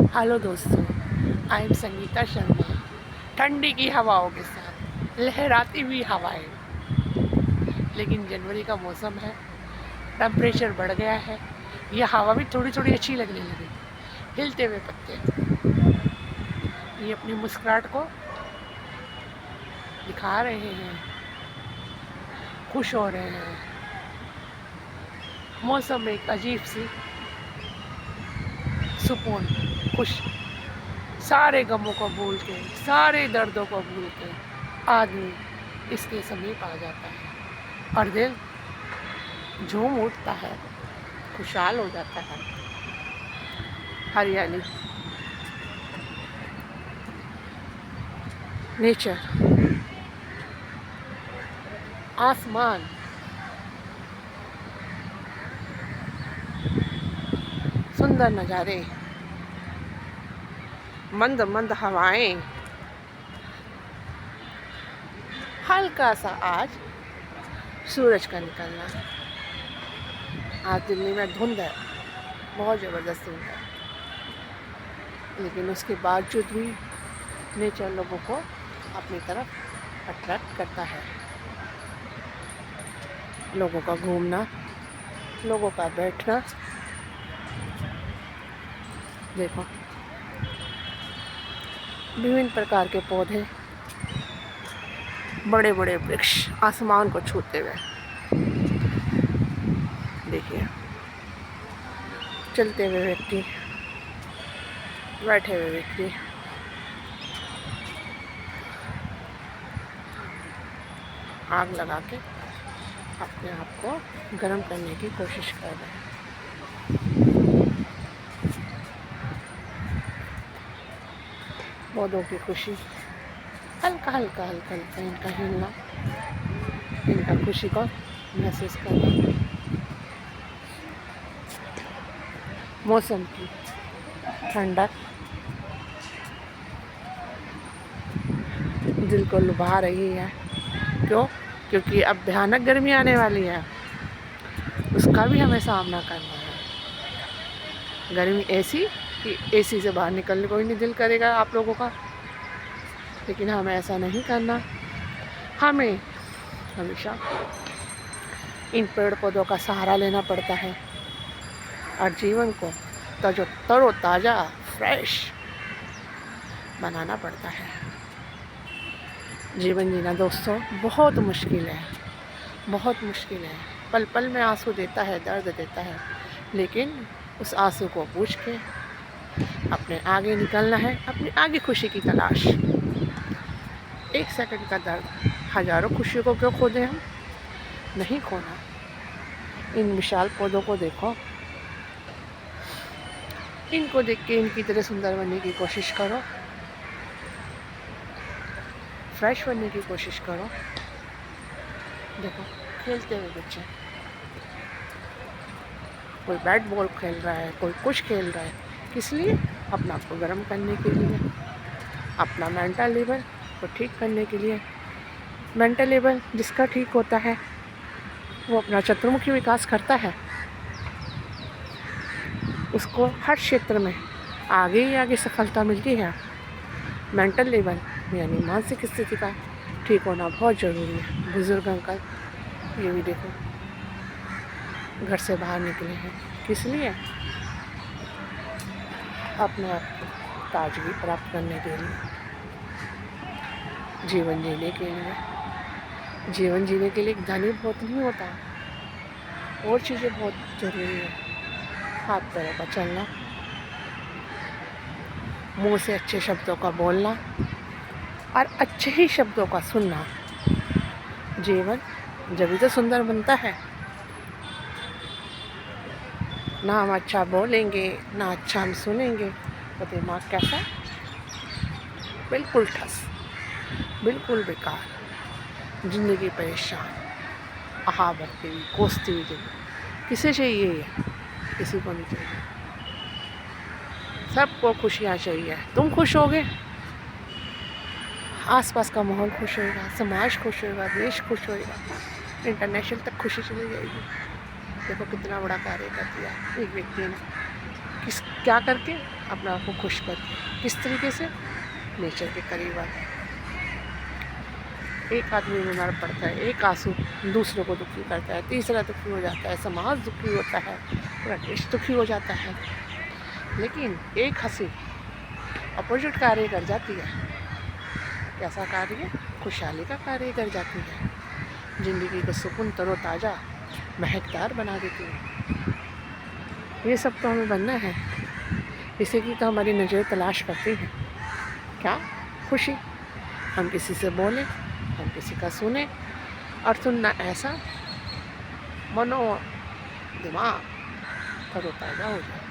Hello दोस्तों, I am Sangeeta Sharma. ठंडी की हवाओं के साथ लहराती हुई हवाएं, लेकिन जनवरी का मौसम है, टेम्परेचर बढ़ गया है। ये हवा भी थोड़ी थोड़ी अच्छी लगने लगी। हिलते हुए पत्ते ये अपनी मुस्कुराहट को दिखा रहे हैं, खुश हो रहे हैं। मौसम एक अजीब सी सुकून, खुश, सारे गमों को भूल के, सारे दर्दों को भूल के आदमी इसके समीप आ जाता है और दिल झूम उठता है, खुशहाल हो जाता है। हरियाली, नेचर, आसमान, सुंदर नज़ारे, मंद मंद हवाएं, हल्का सा आज सूरज का निकलना। आज दिल्ली में धुंध है, बहुत ज़बरदस्त धुंध है, लेकिन उसके बावजूद भी नेचर लोगों को अपनी तरफ अट्रैक्ट करता है। लोगों का घूमना, लोगों का बैठना, देखो विभिन्न प्रकार के पौधे, बड़े बड़े वृक्ष आसमान को छूते हुए, देखिए चलते हुए व्यक्ति, बैठे हुए व्यक्ति, आग लगा के अपने आप को गर्म करने की कोशिश कर रहे हैं। पौधों की खुशी, हल्का हल्का हल्का हल्का इनका हिलना, इनका खुशी को महसूस करना, मौसम की ठंडक दिल को लुभा रही है। क्यों? क्योंकि अब भयानक गर्मी आने वाली है, उसका भी हमें सामना करना है। गर्मी ऐसी कि एसी से बाहर निकलने को ही नहीं दिल करेगा आप लोगों का, लेकिन हमें ऐसा नहीं करना। हमें हमेशा इन पेड़ पौधों का सहारा लेना पड़ता है और जीवन को तरोताज़ा फ्रेश बनाना पड़ता है। जीवन जीना दोस्तों बहुत मुश्किल है, बहुत मुश्किल है। पल पल में आंसू देता है, दर्द देता है, लेकिन उस आंसू को पूछ के अपने आगे निकलना है, अपनी आगे खुशी की तलाश। एक सेकंड का दर्द हजारों खुशियों को क्यों खो दें हम? नहीं खोना। इन विशाल पौधों को देखो, इनको देख के इनकी तरह सुंदर बनने की कोशिश करो, फ्रेश बनने की कोशिश करो। देखो खेलते हुए बच्चे, कोई बैट बॉल खेल रहा है, कोई कुछ खेल रहा है, किस लिए? अपना आप को गर्म करने के लिए, अपना मेंटल लेवल को ठीक करने के लिए। मेंटल लेवल जिसका ठीक होता है वो अपना चतुर्मुखी विकास करता है, उसको हर क्षेत्र में आगे ही आगे सफलता मिलती है। मेंटल लेवल यानी मानसिक स्थिति का ठीक होना बहुत ज़रूरी है। बुज़ुर्ग अंकल ये भी देखो घर से बाहर निकले हैं, किस लिए? अपने आप को ताजगी प्राप्त करने के लिए, जीवन जीने के लिए। जीवन जीने के लिए धन ही बहुत नहीं होता, और चीज़ें बहुत ज़रूरी है। हाथ पैरों का चलना, मुंह से अच्छे शब्दों का बोलना और अच्छे ही शब्दों का सुनना। जीवन जब भी तो सुंदर बनता है। ना हम अच्छा बोलेंगे, ना अच्छा हम सुनेंगे, तो दिमाग कैसा? बिल्कुल ठस, बिल्कुल बेकार, ज़िंदगी परेशान, आहा भरती हुई, कोसती हुई ज़िंदगी। किसे चाहिए ये? किसी को नहीं चाहिए। सबको खुशियाँ चाहिए। तुम खुश होगे, आसपास का माहौल खुश होएगा, समाज खुश होएगा, देश खुश होएगा, इंटरनेशनल तक खुशी चली जाएगी। देखो कितना बड़ा कार्य कर दिया एक व्यक्ति ने, क्या करके? अपने आप को खुश करके। किस तरीके से? नेचर के करीब आकर। एक आदमी बीमार पड़ता है, एक आंसू दूसरों को दुखी करता है, तीसरा दुखी हो जाता है, समाज दुखी होता है, पूरा देश दुखी हो जाता है। लेकिन एक हंसी अपोजिट कार्य कर जाती है। कैसा कार्य? खुशहाली का कार्य कर जाती है। ज़िंदगी को सुकून तरोताज़ा महकदार बना देती है। ये सब तो हमें बनना है। इसी की तो हमारी नज़र तलाश करती है। क्या? खुशी। हम किसी से बोलें, हम किसी का सुने, और सुनना ऐसा मनो दिमाग तरोताज़ा हो जाए।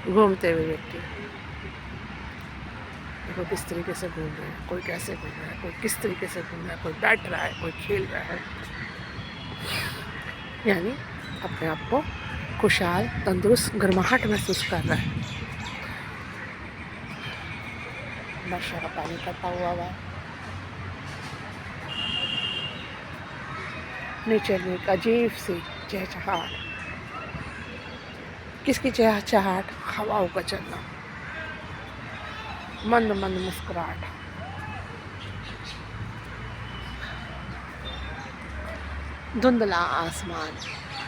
घूमते हुए व्यक्ति देखो किस तरीके से घूम रहे हैं, कोई कैसे घूम रहा है, कोई किस तरीके से घूम रहा है, कोई बैठ रहा है, कोई खेल रहा है। यानी अपने आप को खुशहाल, तंदुरुस्त, गर्माहट महसूस कर रहा है। वर्षा का पानी इकट्ठा हुआ है, नेचर में एक अजीब सी चहचहाट। किसकी चहचहाट? हवाओं का चलना, मंद मंद मुस्कुराहट। धुंधला आसमान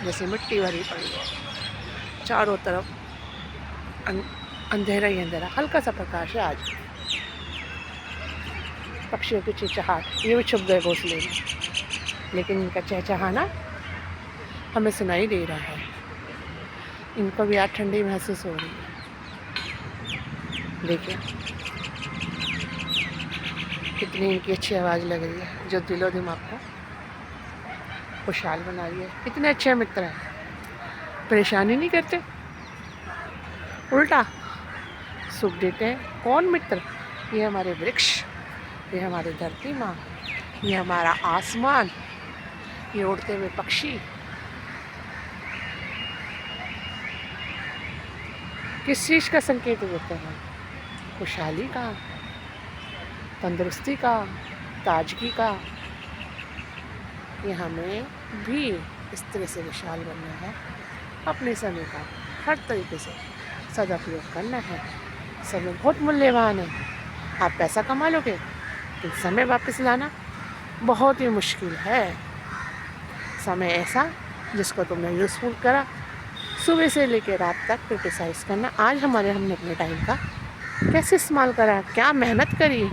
जैसे मिट्टी भरी पड़ी है, चारों तरफ अंधेरा ही अंधेरा, हल्का सा प्रकाश है आज। पक्षियों की चहचहाट, ये भी छुप गए घोंसले में, लेकिन इनका चहचहाना हमें सुनाई दे रहा है। इनको भी आज ठंडी महसूस हो रही है। देखिए कितनी इनकी अच्छी आवाज़ लग रही है, जो दिलो दिमाग को खुशहाल बना रही है। कितने अच्छे मित्र हैं, परेशानी नहीं करते, उल्टा सुख देते हैं। कौन मित्र? ये हमारे वृक्ष, ये हमारी धरती माँ, ये हमारा आसमान, ये उड़ते हुए पक्षी। किस चीज़ का संकेत देते हैं? खुशहाली का, तंदुरुस्ती का, ताजगी का। ये हमें भी इस तरह से विशाल बनना है। अपने समय का हर तरीके से सदुपयोग करना है। समय बहुत मूल्यवान है। आप पैसा कमा लोगे, लेकिन समय वापस लाना बहुत ही मुश्किल है। समय ऐसा जिसको तुमने यूज़फुल करा, सुबह से लेकर रात तक क्रिटिसाइज़ करना। आज हमने अपने टाइम का कैसे इस्तेमाल करा, क्या मेहनत करी,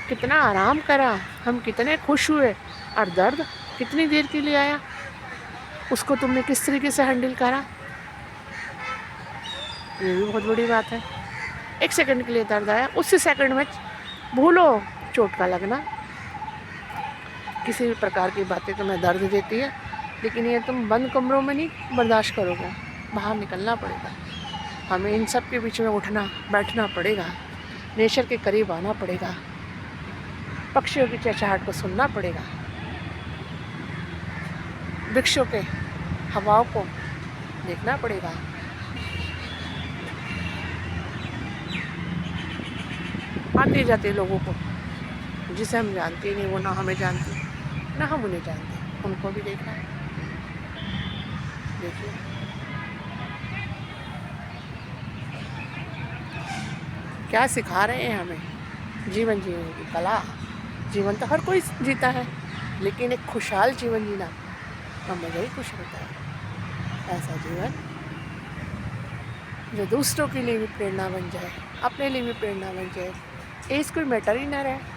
कितना आराम करा, हम कितने खुश हुए, और दर्द कितनी देर के लिए आया, उसको तुमने किस तरीके से हैंडल करा। ये भी बहुत बड़ी बात है। 1 सेकंड के लिए दर्द आया, उसी सेकंड में भूलो चोट का लगना। किसी भी प्रकार की बातें तुम्हें दर्द देती है, लेकिन ये तुम बंद कमरों में नहीं बर्दाश्त करोगे, बाहर निकलना पड़ेगा। हमें इन सब के बीच में उठना बैठना पड़ेगा, नेचर के करीब आना पड़ेगा, पक्षियों की चहचहाट को सुनना पड़ेगा, वृक्षों के हवाओं को देखना पड़ेगा। आते जाते लोगों को जिसे हम जानते नहीं, वो ना हमें जानते ना हम उन्हें जानते, उनको भी देखना है। देखिए क्या सिखा रहे हैं हमें, जीवन जीने की कला। जीवन तो हर कोई जीता है, लेकिन एक खुशहाल जीवन जीना हमें ही खुश होता है। ऐसा जीवन जो दूसरों के लिए भी प्रेरणा बन जाए, अपने लिए भी प्रेरणा बन जाए। एज कोई मैटर ही ना रहे,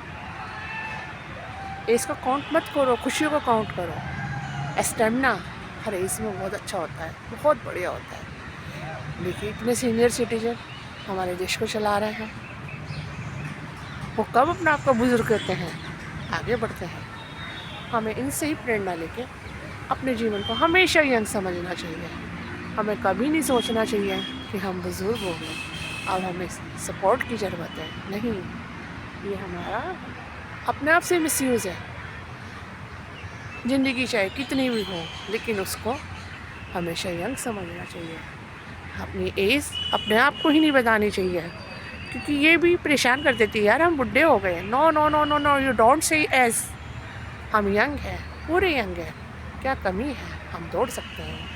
एज को काउंट मत करो, खुशियों को काउंट करो। स्टेमिना हर एज में बहुत अच्छा होता है, बहुत बढ़िया होता है। देखिए इतने सीनियर सिटीजन हमारे देश को चला रहे हैं, वो कब अपना आप को बुजुर्ग कहते हैं, आगे बढ़ते हैं। हमें इनसे ही प्रेरणा लेके अपने जीवन को हमेशा यंग समझना चाहिए। हमें कभी नहीं सोचना चाहिए कि हम बुजुर्ग हो गए और हमें सपोर्ट की ज़रूरत है। नहीं, ये हमारा अपने आप से मिसयूज़ है। ज़िंदगी चाहे कितनी भी हो, लेकिन उसको हमेशा यंग समझना चाहिए। अपनी एज अपने आप को ही नहीं बतानी चाहिए, क्योंकि ये भी परेशान कर देती है, यार हम बुढ़े हो गए। No no no no no, you don't say age. हम यंग हैं, पूरे यंग हैं। क्या कमी है? हम दौड़ सकते हैं,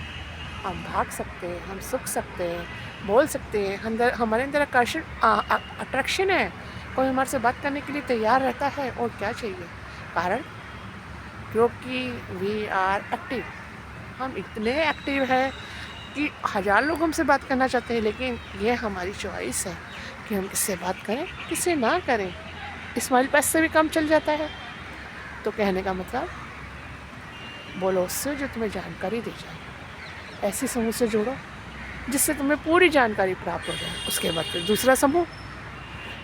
हम भाग सकते हैं, हम सूख सकते हैं, बोल सकते हैं, हमारे अंदर अट्रैक्शन है, कोई हमारे से बात करने के लिए तैयार रहता है। और क्या चाहिए? कारण क्योंकि वी आर एक्टिव। हम इतने एक्टिव हैं कि हज़ार लोग हमसे बात करना चाहते हैं, लेकिन ये हमारी चॉइस है कि हम किससे बात करें, किससे ना करें। स्माइल पैस से भी काम चल जाता है। तो कहने का मतलब, बोलो उससे जो तुम्हें जानकारी दे जाए। ऐसे समूह से जुड़ो जिससे तुम्हें पूरी जानकारी प्राप्त हो जाए। उसके बाद फिर दूसरा समूह,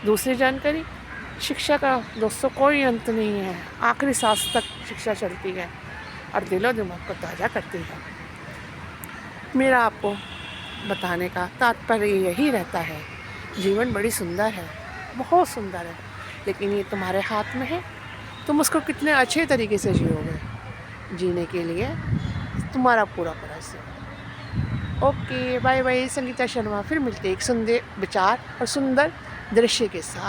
दूसरी जानकारी। शिक्षा का दोस्तों कोई अंत नहीं है, आखिरी सांस तक शिक्षा चलती है और दिलो दिमाग को ताज़ा करती है। मेरा आपको बताने का तात्पर्य यही रहता है, जीवन बड़ी सुंदर है, बहुत सुंदर है, लेकिन ये तुम्हारे हाथ में है। तुम उसको कितने अच्छे तरीके से जियोगे, जीने के लिए तुम्हारा पूरा प्रयास है। Okay, bye bye. Sangeeta Sharma फिर मिलते एक सुंदर विचार और सुंदर दृश्य के साथ।